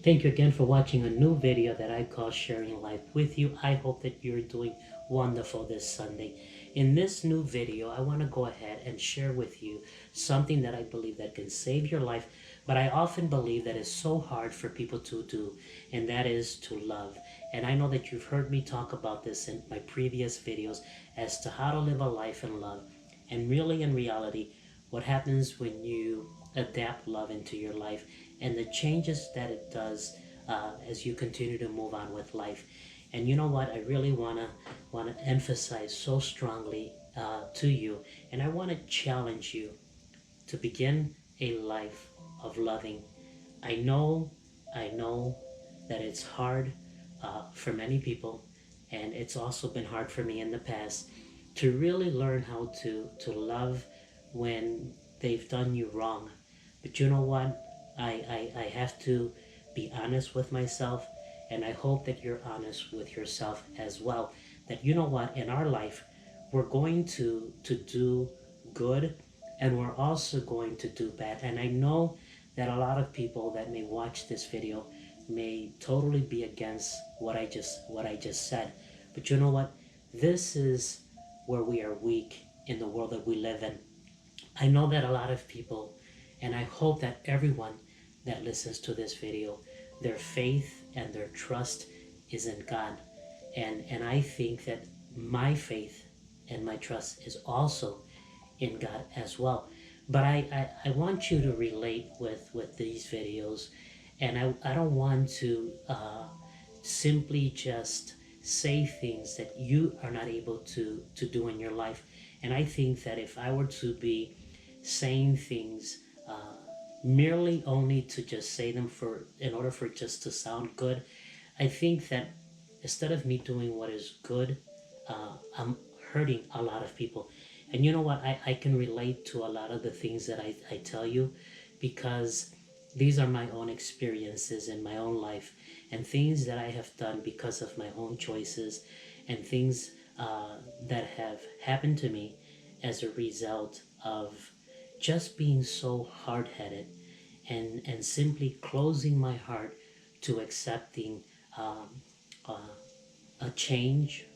Thank you again for watching a new video that I call Sharing Life with You. I hope that you're doing wonderful this Sunday. In this new video, I want to go ahead and share with you something that I believe that can save your life, but I often believe that it's so hard for people to do, and that is to love. And I know that you've heard me talk about this in my previous videos as to how to live a life in love. And really, in reality, what happens when you adapt love into your life and the changes that it does as you continue to move on with life. And you know what? I really wanna emphasize so strongly to you, and I want to challenge you to begin a life of loving. I know, I know that it's hard for many people, and it's also been hard for me in the past to really learn how to love when they've done you wrong. But you know what? I have to be honest with myself, and I hope that you're honest with yourself as well. That you know what? In our life, we're going to do good, and we're also going to do bad. And I know that a lot of people that may watch this video may totally be against what I just said. But you know what? This is where we are weak in the world that we live in. I know that a lot of people, and I hope that everyone that listens to this video, their faith and their trust is in God. And I think that my faith and my trust is also in God as well. But I want you to relate with these videos, and I don't want to simply just say things that you are not able to do in your life. And I think that if I were to be saying things merely only to just say them for in order for it just to sound good, I think that instead of me doing what is good, I'm hurting a lot of people. And you know what? I can relate to a lot of the things that I tell you, because these are my own experiences in my own life, and things that I have done because of my own choices, and things that have happened to me as a result of just being so hard-headed, and simply closing my heart to accepting um, uh, a change,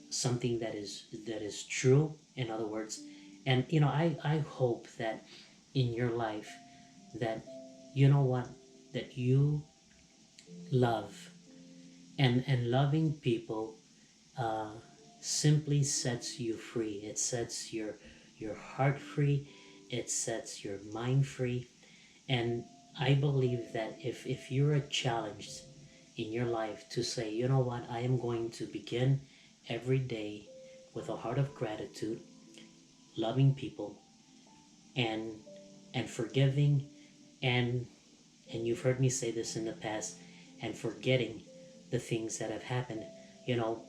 something that is true, in other words. And I hope that in your life, that you know what, that you love, and loving people uh, simply sets you free. It sets your heart free, it sets your mind free. And I believe that if you're challenged in your life to say, you know what, I am going to begin every day with a heart of gratitude, loving people, and forgiving, and you've heard me say this in the past, and forgetting the things that have happened. You know,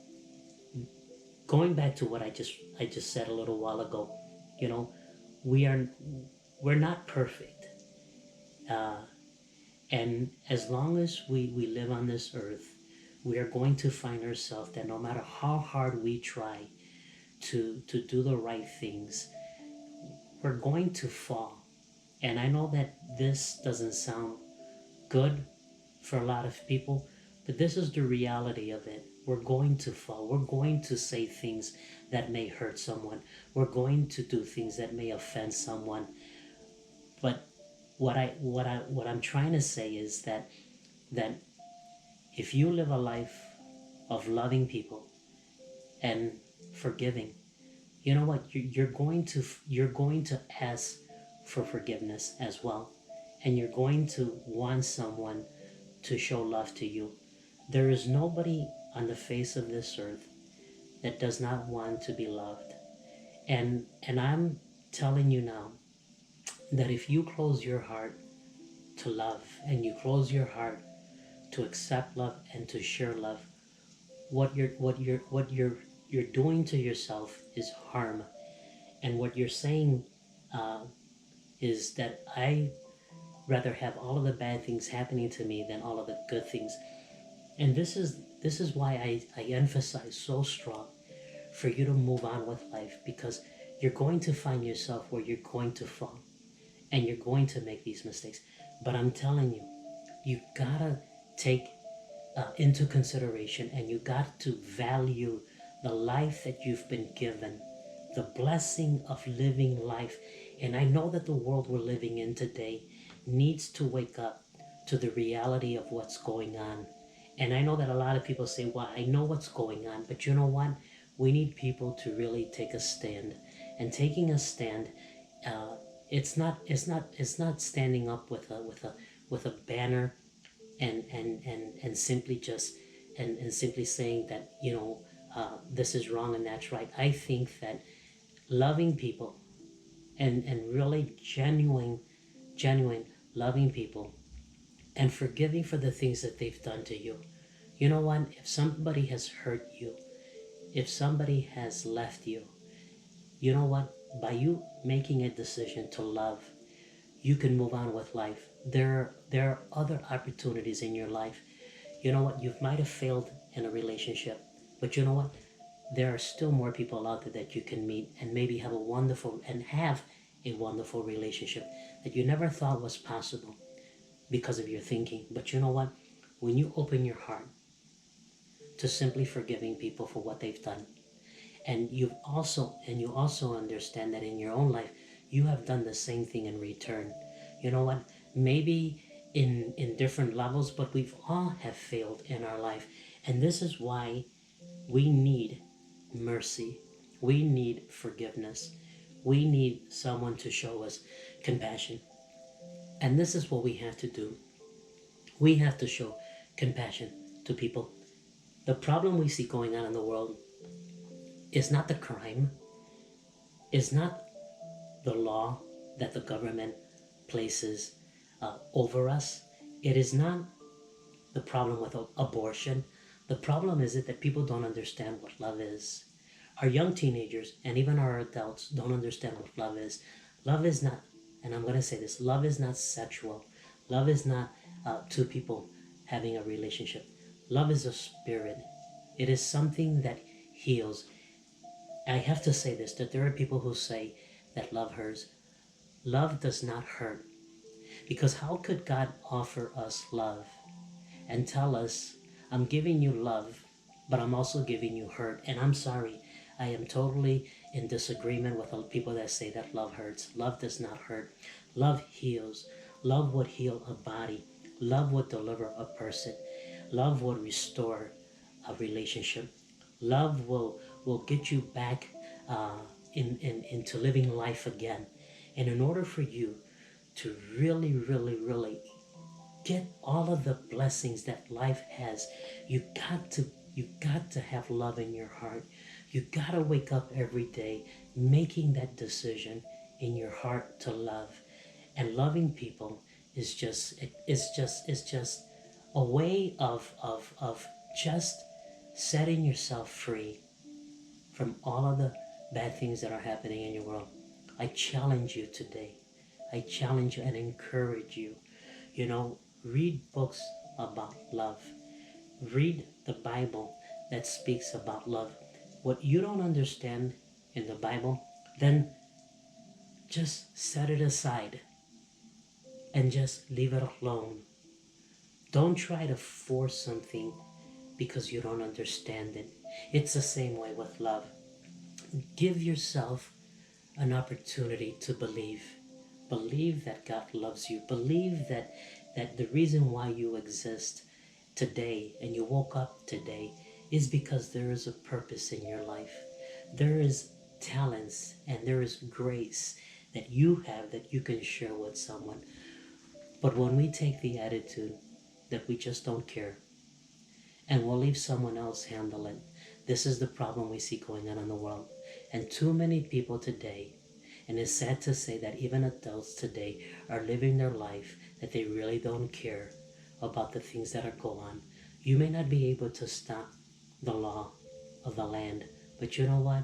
going back to what I just said a little while ago, you know, we are we're not perfect. Uh, And as long as we live on this earth, we are going to find ourselves that no matter how hard we try to do the right things, we're going to fall. And I know that this doesn't sound good for a lot of people, but this is the reality of it. We're going to fall. We're going to say things that may hurt someone. We're going to do things that may offend someone. But what I'm trying to say is that if you live a life of loving people and forgiving, you know what, you're going to ask for forgiveness as well, and you're going to want someone to show love to you. There is nobody on the face of this earth that does not want to be loved. And I'm telling you now that if you close your heart to love, and you close your heart to accept love and to share love, what you're doing to yourself is harm. And what you're saying uh, is that I rather have all of the bad things happening to me than all of the good things. And this is why I emphasize so strong for you to move on with life, because you're going to find yourself where you're going to fall, and you're going to make these mistakes. But I'm telling you, you gotta take into consideration, and you got to value the life that you've been given, the blessing of living life. And I know that the world we're living in today needs to wake up to the reality of what's going on. And I know that a lot of people say, well, I know what's going on, but you know what? We need people to really take a stand. And taking a stand, uh, it's not standing up with a banner and simply just and simply saying that, this is wrong and that's right. I think that loving people and really genuine loving people and forgiving for the things that they've done to you. You know what? If somebody has hurt you, if somebody has left you, you know what? By you making a decision to love, you can move on with life. There are other opportunities in your life. You know what? You might have failed in a relationship, but you know what? There are still more people out there that you can meet and maybe have a wonderful relationship that you never thought was possible because of your thinking. But you know what? When you open your heart to simply forgiving people for what they've done, and you also understand that in your own life you have done the same thing in return. You know what? Maybe in different levels, but we've all have failed in our life, and this is why we need mercy. We need forgiveness. We need someone to show us compassion. And this is what we have to do. We have to show compassion to people. The problem we see going on in the world is not the crime, is not the law that the government places over us. It is not the problem with abortion. The problem is that people don't understand what love is. Our young teenagers and even our adults don't understand what love is. Love is not, and I'm going to say this, love is not sexual. Love is not two people having a relationship. Love is a spirit. It is something that heals. I have to say this, that there are people who say that love hurts. Love does not hurt. Because how could God offer us love and tell us, I'm giving you love, but I'm also giving you hurt? And I'm sorry, I am totally in disagreement with people that say that love hurts. Love does not hurt. Love heals. Love would heal a body. Love would deliver a person. Love would restore a relationship. Love will get you back into living life again. And in order for you to really, really, really get all of the blessings that life has, you got to have love in your heart. You got to wake up every day making that decision in your heart to love. And loving people is just a way of just setting yourself free from all of the bad things that are happening in your world. I challenge you today. I challenge you and encourage you. Read books about love. Read the Bible that speaks about love. What you don't understand in the Bible, then just set it aside and just leave it alone. Don't try to force something because you don't understand it. It's the same way with love. Give yourself an opportunity to believe. Believe that God loves you. Believe that the reason why you exist today and you woke up today is because there is a purpose in your life. There is talents and there is grace that you have that you can share with someone. But when we take the attitude that we just don't care and we'll leave someone else handle it, this is the problem we see going on in the world. And too many people today, and it's sad to say that even adults today are living their life that they really don't care about the things that are going on. You may not be able to stop the law of the land, but you know what?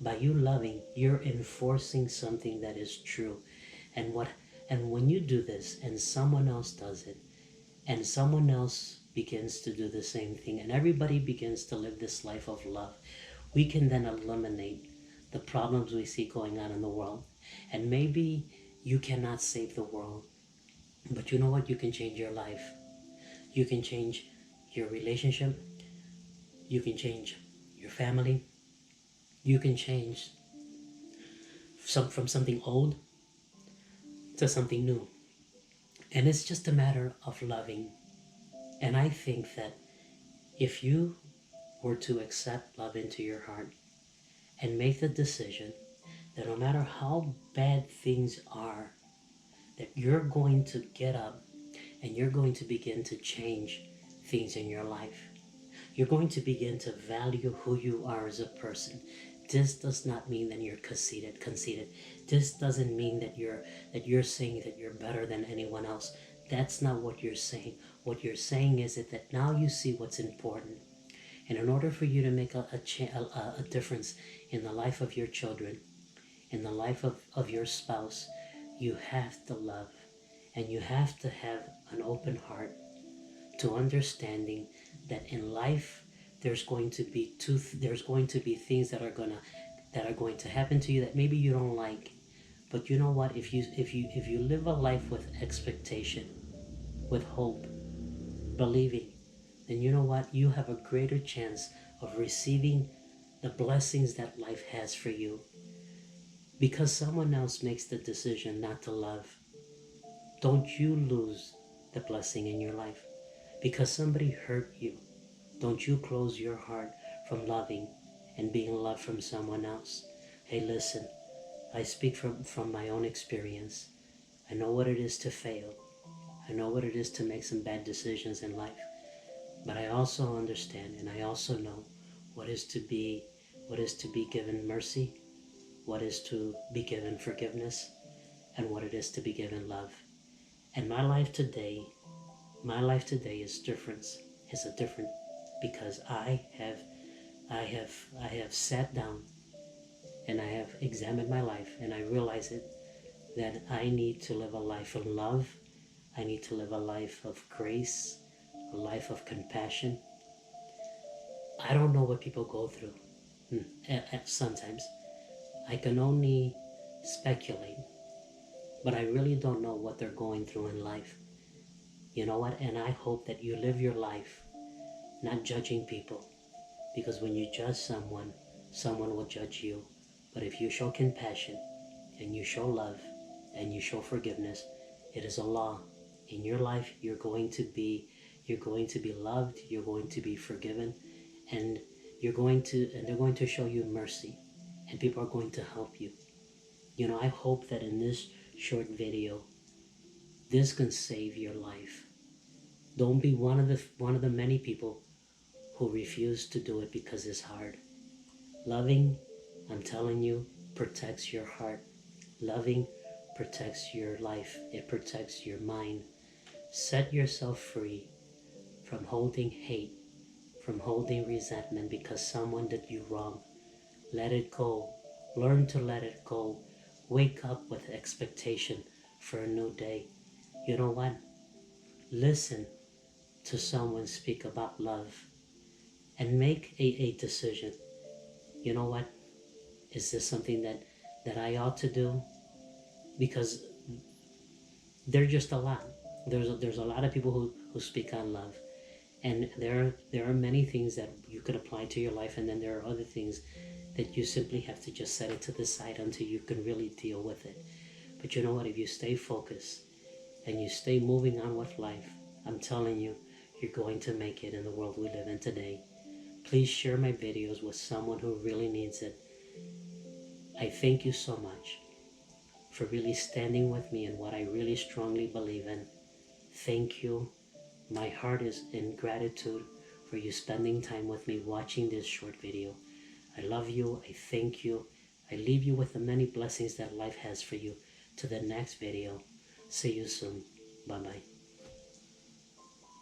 By you loving, you're enforcing something that is true. And when you do this and someone else does it, and someone else begins to do the same thing, and everybody begins to live this life of love, we can then eliminate the problems we see going on in the world. And maybe you cannot save the world, but you know what? You can change your life. You can change your relationship. You can change your family. You can change from something old to something new. And it's just a matter of loving. And I think that if you were to accept love into your heart and make the decision that no matter how bad things are, that you're going to get up and you're going to begin to change things in your life. You're going to begin to value who you are as a person. This does not mean that you're conceited. This doesn't mean that you're saying that you're better than anyone else. That's not what you're saying. What you're saying is that now you see what's important. And in order for you to make a difference in the life of your children, in the life of your spouse, you have to love. And you have to have an open heart to understanding that in life there's going to be things that are going to happen to you that maybe you don't like. But you know what? If you live a life with expectation, with hope, believing, then you know what? You have a greater chance of receiving the blessings that life has for you. Because someone else makes the decision not to love, don't you lose the blessing in your life. Because somebody hurt you, don't you close your heart from loving and being loved from someone else. Hey, listen, I speak from my own experience. I know what it is to fail. I know what it is to make some bad decisions in life. But I also understand and I also know what is to be given mercy, what is to be given forgiveness, and what it is to be given love. And my life today is different. It's a different because I have sat down and I have examined my life and I realize it that I need to live a life of love. I need to live a life of grace, a life of compassion. I don't know what people go through. Sometimes I can only speculate, but I really don't know what they're going through in life. You know what? And I hope that you live your life not judging people, because when you judge someone, someone will judge you. But if you show compassion and you show love and you show forgiveness, it is a law. In your life, you're going to be loved, you're going to be forgiven, and they're going to show you mercy, and people are going to help you. You know, I hope that in this short video, this can save your life. Don't be one of the many people who refuse to do it because it's hard. Loving, I'm telling you, protects your heart. Loving protects your life. It protects your mind. Set yourself free from holding hate, from holding resentment because someone did you wrong. Let it go. Learn to let it go. Wake up with expectation for a new day. You know what? Listen to someone speak about love and make a decision. You know what? Is this something that I ought to do? Because there's just a lot. There's a lot of people who speak on love. And there are many things that you could apply to your life, and then there are other things that you simply have to just set it to the side until you can really deal with it. But you know what? If you stay focused and you stay moving on with life, I'm telling you, you're going to make it in the world we live in today. Please share my videos with someone who really needs it. I thank you so much for really standing with me in what I really strongly believe in. Thank you. My heart is in gratitude for you spending time with me watching this short video. I love you. I thank you. I leave you with the many blessings that life has for you. To the next video. See you soon. Bye-bye.